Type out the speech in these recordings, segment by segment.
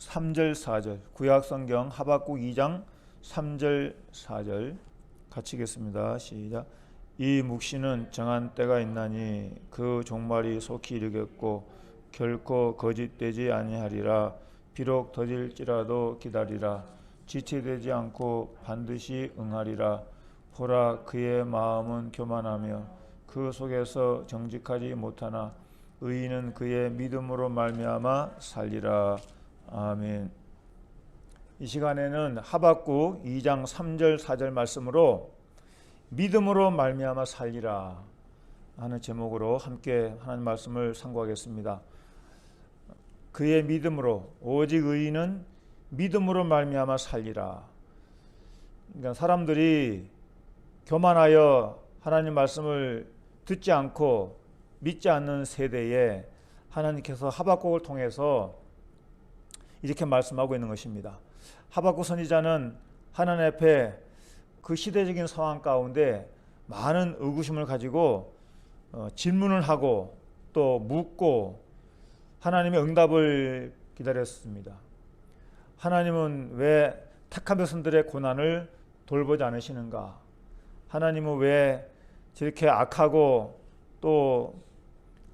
3절 4절 구약성경 하박국 2장 3절 4절 같이 읽겠습니다. 시작. 이 묵시는 정한 때가 있나니 그 종말이 속히 이르겠고 결코 거짓되지 아니하리라. 비록 더딜지라도 기다리라. 지체되지 않고 반드시 응하리라. 보라, 그의 마음은 교만하며 그 속에서 정직하지 못하나 의인은 그의 믿음으로 말미암아 살리라. 아멘. 이 시간에는 하박국 2장 3절 4절 말씀으로 믿음으로 말미암아 살리라 하는 제목으로 함께 하나님 말씀을 상고하겠습니다. 그의 믿음으로, 오직 의인은 믿음으로 말미암아 살리라. 그러니까 사람들이 교만하여 하나님 말씀을 듣지 않고 믿지 않는 세대에 하나님께서 하박국을 통해서 이렇게 말씀하고 있는 것입니다. 하박국 선지자는 하나님 앞에 그 시대적인 상황 가운데 많은 의구심을 가지고 질문을 하고 또 묻고 하나님의 응답을 기다렸습니다. 하나님은 왜 택한 백성들의 고난을 돌보지 않으시는가? 하나님은 왜 저렇게 악하고 또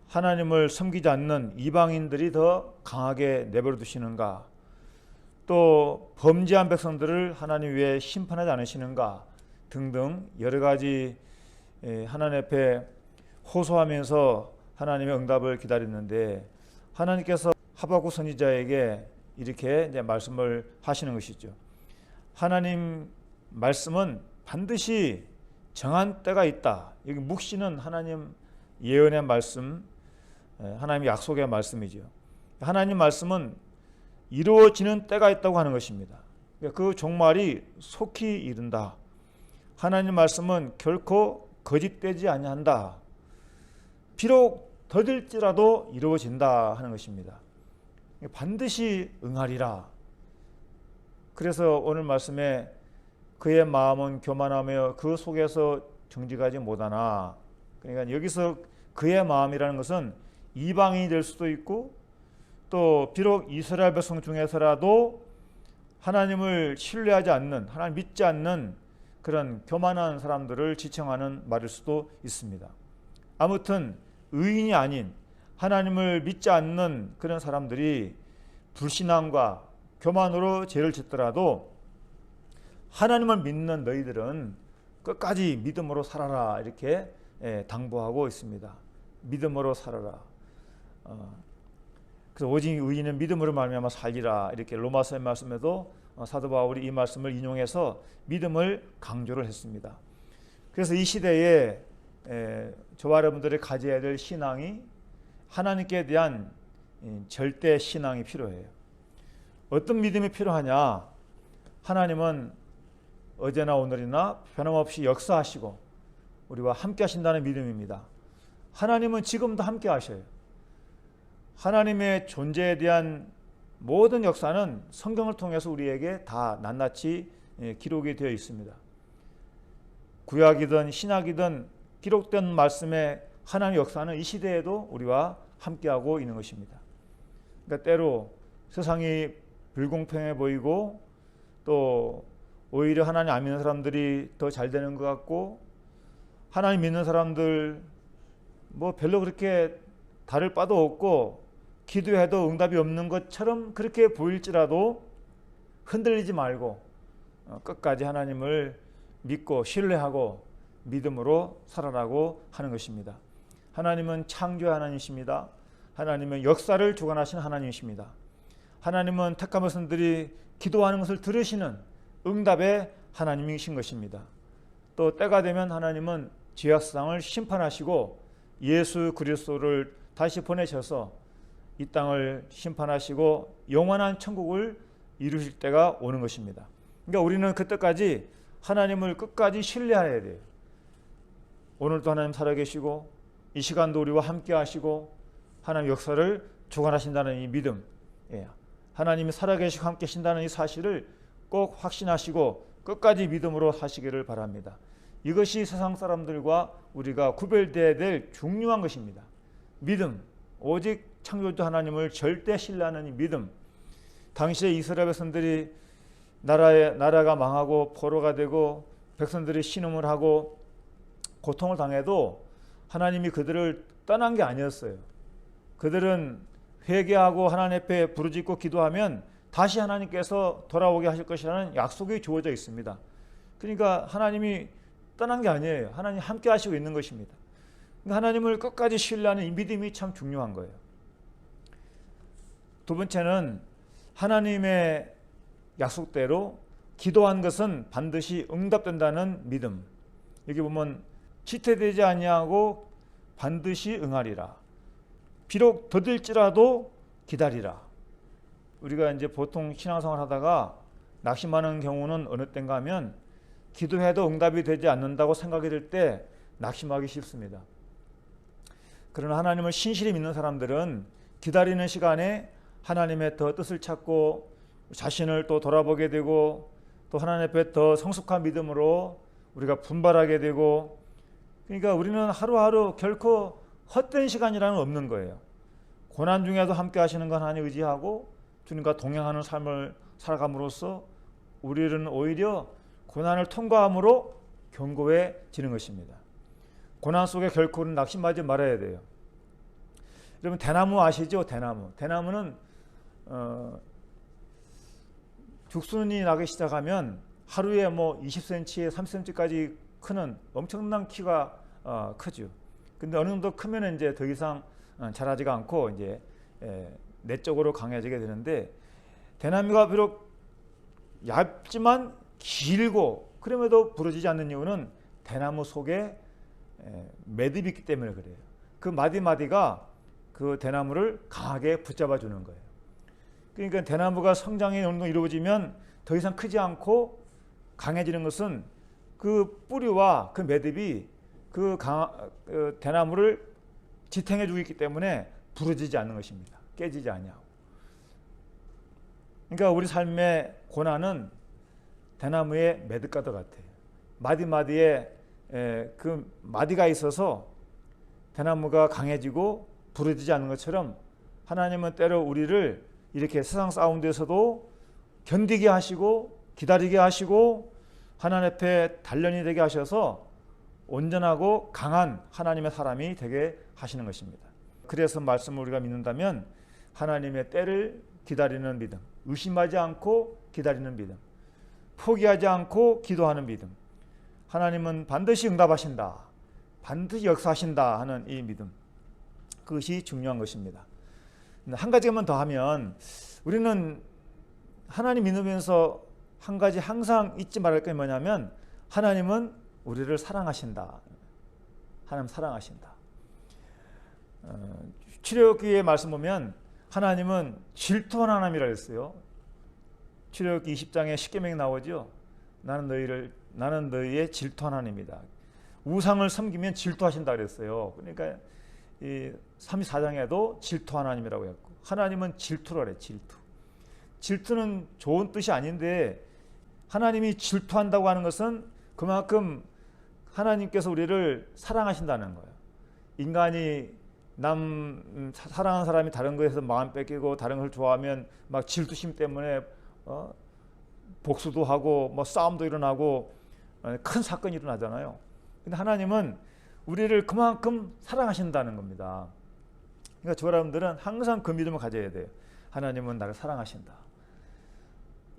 하나님을 섬기지 않는 이방인들이 더 강하게 내버려 두시는가? 또 범죄한 백성들을 하나님 왜 심판하지 않으시는가? 등등 여러 가지 하나님 앞에 호소하면서 하나님의 응답을 기다렸는데 하나님께서 하박국 선지자에게 이렇게 이제 말씀을 하시는 것이죠. 하나님 말씀은 반드시 정한 때가 있다. 여기 묵시는 하나님 예언의 말씀, 하나님의 약속의 말씀이죠. 하나님 말씀은 이루어지는 때가 있다고 하는 것입니다. 그 종말이 속히 이른다. 하나님 말씀은 결코 거짓되지 아니한다. 비록 더딜지라도 이루어진다 하는 것입니다. 반드시 응하리라. 그래서 오늘 말씀에 그의 마음은 교만하며 그 속에서 정직하지 못하나, 그러니까 여기서 그의 마음이라는 것은 이방인이 될 수도 있고 또 비록 이스라엘 백성 중에서라도 하나님을 신뢰하지 않는, 하나님 믿지 않는 그런 교만한 사람들을 지칭하는 말일 수도 있습니다. 아무튼 의인이 아닌 하나님을 믿지 않는 그런 사람들이 불신앙과 교만으로 죄를 짓더라도 하나님을 믿는 너희들은 끝까지 믿음으로 살아라, 이렇게 당부하고 있습니다. 믿음으로 살아라. 그래서 오직 의인은 믿음으로 말미암아 살리라, 이렇게 로마서의 말씀에도 사도 바울이 이 말씀을 인용해서 믿음을 강조를 했습니다. 그래서 이 시대에 저와 여러분들이 가져야 될 신앙이 하나님께 대한 절대 신앙이 필요해요. 어떤 믿음이 필요하냐? 하나님은 어제나 오늘이나 변함없이 역사하시고 우리와 함께 하신다는 믿음입니다. 하나님은 지금도 함께 하셔요. 하나님의 존재에 대한 모든 역사는 성경을 통해서 우리에게 다 낱낱이 기록이 되어 있습니다. 구약이든 신약이든 기록된 말씀의 하나님의 역사는 이 시대에도 우리와 함께하고 있는 것입니다. 그러니까 때로 세상이 불공평해 보이고 또 오히려 하나님 안 믿는 사람들이 더 잘 되는 것 같고 하나님 믿는 사람들 뭐 별로 그렇게 다를 바도 없고 기도해도 응답이 없는 것처럼 그렇게 보일지라도 흔들리지 말고 끝까지 하나님을 믿고 신뢰하고 믿음으로 살아라고 하는 것입니다. 하나님은 창조의 하나님이십니다. 하나님은 역사를 주관하시는 하나님이십니다. 하나님은 택한 백성들이 기도하는 것을 들으시는 응답의 하나님이신 것입니다. 또 때가 되면 하나님은 죄악 세상을 심판하시고 예수 그리스도를 다시 보내셔서 이 땅을 심판하시고 영원한 천국을 이루실 때가 오는 것입니다. 그러니까 우리는 그때까지 하나님을 끝까지 신뢰해야 돼요. 오늘도 하나님 살아계시고 이 시간도 우리와 함께 하시고 하나님 역사를 주관하신다는 이 믿음, 하나님이 살아계시고 함께 하신다는 이 사실을 꼭 확신하시고 끝까지 믿음으로 사시기를 바랍니다. 이것이 세상 사람들과 우리가 구별되어야 될 중요한 것입니다. 믿음, 오직 창조주 하나님을 절대 신뢰하는 이 믿음, 당시에 이스라엘 백성들이 나라가 망하고 포로가 되고 백성들이 신음을 하고 고통을 당해도 하나님이 그들을 떠난 게 아니었어요. 그들은 회개하고 하나님 앞에 부르짖고 기도하면 다시 하나님께서 돌아오게 하실 것이라는 약속이 주어져 있습니다. 그러니까 하나님이 떠난 게 아니에요. 하나님 함께 하시고 있는 것입니다. 그러니까 하나님을 끝까지 신뢰하는 이 믿음이 참 중요한 거예요. 두 번째는 하나님의 약속대로 기도한 것은 반드시 응답된다는 믿음. 여기 보면 지체되지 아니하고 반드시 응하리라. 비록 더딜지라도 기다리라. 우리가 이제 보통 신앙생활 하다가 낙심하는 경우는 어느 때인가 하면 기도해도 응답이 되지 않는다고 생각이 들 때 낙심하기 쉽습니다. 그러나 하나님을 신실히 믿는 사람들은 기다리는 시간에 하나님의 더 뜻을 찾고 자신을 또 돌아보게 되고 또 하나님 앞에 더 성숙한 믿음으로 우리가 분발하게 되고, 그러니까 우리는 하루하루 결코 헛된 시간이라는 없는 거예요. 고난 중에도 함께 하시는 건 하나님 의지하고 주님과 동행하는 삶을 살아감으로써 우리는 오히려 고난을 통과함으로 견고해지는 것입니다. 고난 속에 결코 우리는 낙심하지 말아야 돼요. 여러분 대나무 아시죠? 대나무는 죽순이 나기 시작하면 하루에 뭐 20cm, 30cm까지 크는 엄청난 키가 크죠. 근데 어느 정도 크면 이제 더 이상 자라지가 않고 이제 내적으로 강해지게 되는데, 대나무가 비록 얇지만 길고 그럼에도 부러지지 않는 이유는 대나무 속에 매듭이 있기 때문에 그래요. 그 마디마디가 그 대나무를 강하게 붙잡아 주는 거예요. 그러니까 대나무가 성장이 어느 정도 이루어지면 더 이상 크지 않고 강해지는 것은 그 뿌리와 그 매듭이 그 대나무를 지탱해 주고 있기 때문에 부러지지 않는 것입니다. 깨지지 아니하고. 그러니까 우리 삶의 고난은 대나무의 매듭과도 같아요. 마디마디에 그 마디가 있어서 대나무가 강해지고 부러지지 않는 것처럼 하나님은 때로 우리를 이렇게 세상 가운데서도 견디게 하시고 기다리게 하시고 하나님 앞에 단련이 되게 하셔서 온전하고 강한 하나님의 사람이 되게 하시는 것입니다. 그래서 말씀을 우리가 믿는다면 하나님의 때를 기다리는 믿음, 의심하지 않고 기다리는 믿음, 포기하지 않고 기도하는 믿음, 하나님은 반드시 응답하신다, 반드시 역사하신다 하는 이 믿음, 그것이 중요한 것입니다. 한 가지만 더 하면 우리는 하나님 믿으면서 한 가지 항상 잊지 말할 게 뭐냐면 하나님은 우리를 사랑하신다. 하나님 사랑하신다. 출애굽기의 말씀 보면 하나님은 질투하는 하나님이라 했어요. 출애굽기 20장에 십계명이 나오죠. 나는 너희의 질투하는 하나님이다. 우상을 섬기면 질투하신다 그랬어요. 그러니까 이 34장에도 질투 하나님이라고 했고, 하나님은 질투라 그래. 질투는 좋은 뜻이 아닌데 하나님이 질투한다고 하는 것은 그만큼 하나님께서 우리를 사랑하신다는 거예요. 인간이 사랑하는 사람이 다른 것에서 마음 뺏기고 다른 걸 좋아하면 막 질투심 때문에 복수도 하고 뭐 싸움도 일어나고 큰 사건이 일어나잖아요. 근데 하나님은 우리를 그만큼 사랑하신다는 겁니다. 그러니까 저 여러분들은 항상 그 믿음을 가져야 돼요. 하나님은 나를 사랑하신다.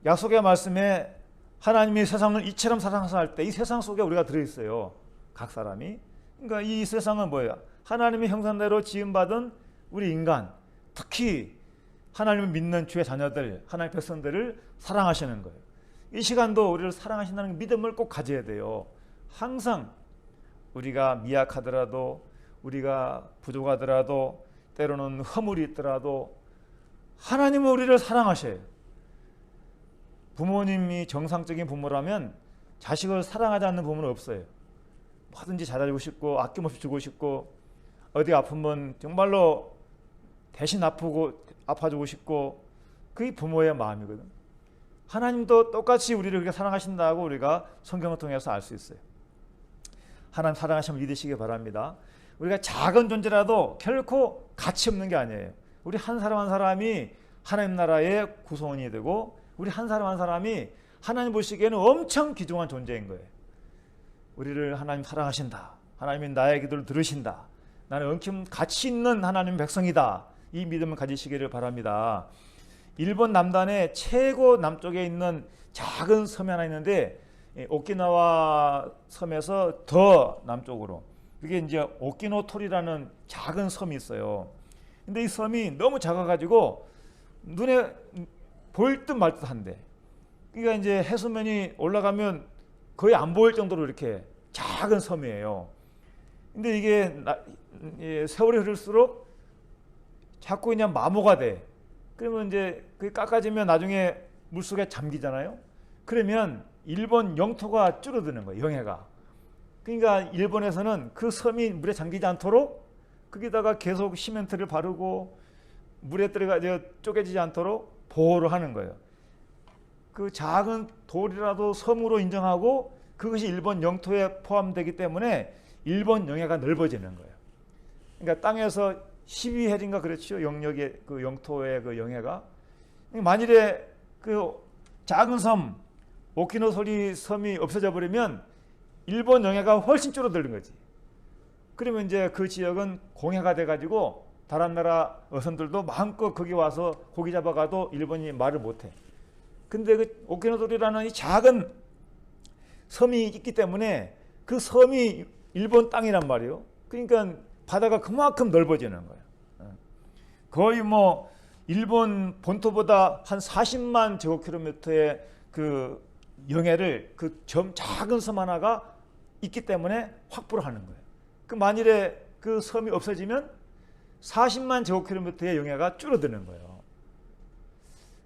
약속의 말씀에 하나님이 세상을 이처럼 사랑하실 때 이 세상 속에 우리가 들어있어요. 각 사람이. 그러니까 이 세상은 뭐예요? 하나님의 형상대로 지음받은 우리 인간, 특히 하나님을 믿는 주의 자녀들, 하나님의 백성들을 사랑하시는 거예요. 이 시간도 우리를 사랑하신다는 믿음을 꼭 가져야 돼요. 항상 우리가 미약하더라도, 우리가 부족하더라도, 때로는 허물이 있더라도 하나님은 우리를 사랑하셔요. 부모님이 정상적인 부모라면 자식을 사랑하지 않는 부모는 없어요. 뭐든지 잘해주고 싶고 아낌없이 주고 싶고 어디 아프면 정말로 대신 아파주고 싶고, 그게 부모의 마음이거든. 하나님도 똑같이 우리를 그렇게 사랑하신다고 우리가 성경을 통해서 알 수 있어요. 하나님 사랑하시면 믿으시기 바랍니다. 우리가 작은 존재라도 결코 가치 없는 게 아니에요. 우리 한 사람 한 사람이 하나님 나라의 구성원이 되고 우리 한 사람 한 사람이 하나님 보시기에는 엄청 귀중한 존재인 거예요. 우리를 하나님 사랑하신다. 하나님이 나의 기도를 들으신다. 나는 엉킴 가치 있는 하나님 백성이다. 이 믿음을 가지시기를 바랍니다. 일본 남단의 최고 남쪽에 있는 작은 섬이 하나 있는데 오키나와 섬에서 더 남쪽으로 그게 이제 오키노토리라는 작은 섬이 있어요. 근데 이 섬이 너무 작아가지고 눈에 보일 듯 말 듯한데, 그러니까 이제 해수면이 올라가면 거의 안 보일 정도로 이렇게 작은 섬이에요. 근데 이게 세월이 흐를수록 자꾸 그냥 마모가 돼. 그러면 이제 그게 깎아지면 나중에 물속에 잠기잖아요. 그러면 일본 영토가 줄어드는 거예요, 영해가. 그러니까 일본에서는 그 섬이 물에 잠기지 않도록 거기다가 계속 시멘트를 바르고 물에 들어가 쪼개지지 않도록 보호를 하는 거예요. 그 작은 돌이라도 섬으로 인정하고 그것이 일본 영토에 포함되기 때문에 일본 영해가 넓어지는 거예요. 그러니까 땅에서 12헬인가 그렇죠, 영역의 그 영토의 그 영해가. 만일에 그 작은 섬 오키노토리 섬이 없어져 버리면 일본 영해가 훨씬 줄어드는 거지. 그러면 이제 그 지역은 공해가 돼가지고 다른 나라 어선들도 마음껏 거기 와서 고기 잡아가도 일본이 말을 못해. 근데 그 오키노토리라는 이 작은 섬이 있기 때문에 그 섬이 일본 땅이란 말이에요. 그러니까 바다가 그만큼 넓어지는 거예요. 거의 뭐 일본 본토보다 한 40만 제곱킬로미터의 그 영해를 그 작은 섬 하나가 있기 때문에 확보를 하는 거예요. 그 만일에 그 섬이 없어지면 40만 제곱킬로미터의 영해가 줄어드는 거예요.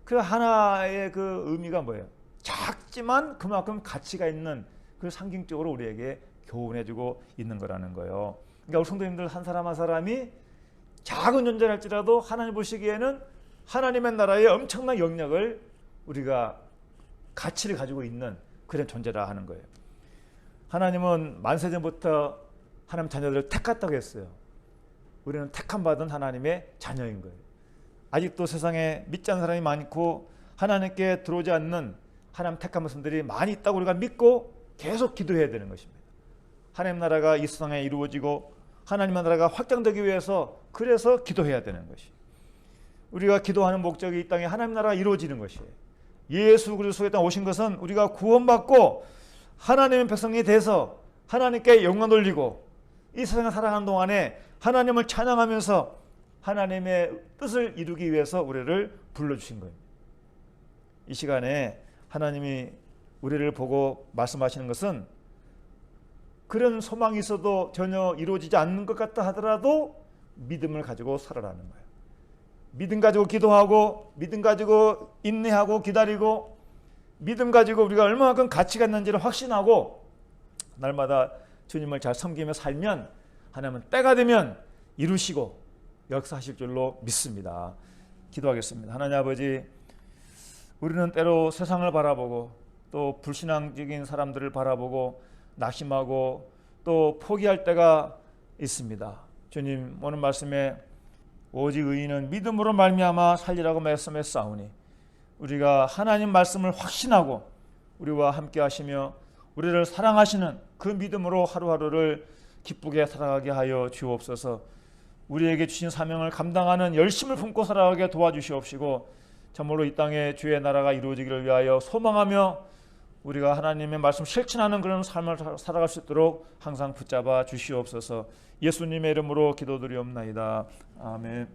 그 하나의 그 의미가 뭐예요? 작지만 그만큼 가치가 있는 그 상징적으로 우리에게 교훈해주고 있는 거라는 거예요. 그러니까 우리 성도님들 한 사람 한 사람이 작은 존재랄지라도 하나님 보시기에는 하나님의 나라의 엄청난 영역을 우리가 가치를 가지고 있는 그런 존재라 하는 거예요. 하나님은 만세전부터 하나님 자녀들을 택했다고 했어요. 우리는 택함 받은 하나님의 자녀인 거예요. 아직도 세상에 믿지 않는 사람이 많고 하나님께 들어오지 않는 하나님 택한 것들이 많이 있다고 우리가 믿고 계속 기도해야 되는 것입니다. 하나님 나라가 이 세상에 이루어지고 하나님 나라가 확장되기 위해서 그래서 기도해야 되는 것이. 우리가 기도하는 목적이 이 땅에 하나님 나라가 이루어지는 것이에요. 예수 그리스도의 땅에 오신 것은 우리가 구원받고 하나님의 백성이 돼서 하나님께 영광 돌리고 이 세상을 살아가는 동안에 하나님을 찬양하면서 하나님의 뜻을 이루기 위해서 우리를 불러주신 거예요. 이 시간에 하나님이 우리를 보고 말씀하시는 것은 그런 소망이 있어도 전혀 이루어지지 않는 것 같다 하더라도 믿음을 가지고 살아라는 거예요. 믿음 가지고 기도하고 믿음 가지고 인내하고 기다리고 믿음 가지고 우리가 얼마만큼 가치가 있는지를 확신하고 날마다 주님을 잘 섬기며 살면 하나님은 때가 되면 이루시고 역사하실 줄로 믿습니다. 기도하겠습니다. 하나님 아버지, 우리는 때로 세상을 바라보고 또 불신앙적인 사람들을 바라보고 낙심하고 또 포기할 때가 있습니다. 주님, 오늘 말씀에 오직 의인은 믿음으로 말미암아 살리라고 말씀했사오니 우리가 하나님 말씀을 확신하고 우리와 함께 하시며 우리를 사랑하시는 그 믿음으로 하루하루를 기쁘게 살아가게 하여 주옵소서. 우리에게 주신 사명을 감당하는 열심을 품고 살아가게 도와주시옵시고 참으로 이 땅에 주의 나라가 이루어지기를 위하여 소망하며 우리가 하나님의 말씀 실천하는 그런 삶을 살아갈 수 있도록 항상 붙잡아 주시옵소서. 예수님의 이름으로 기도드리옵나이다. 아멘.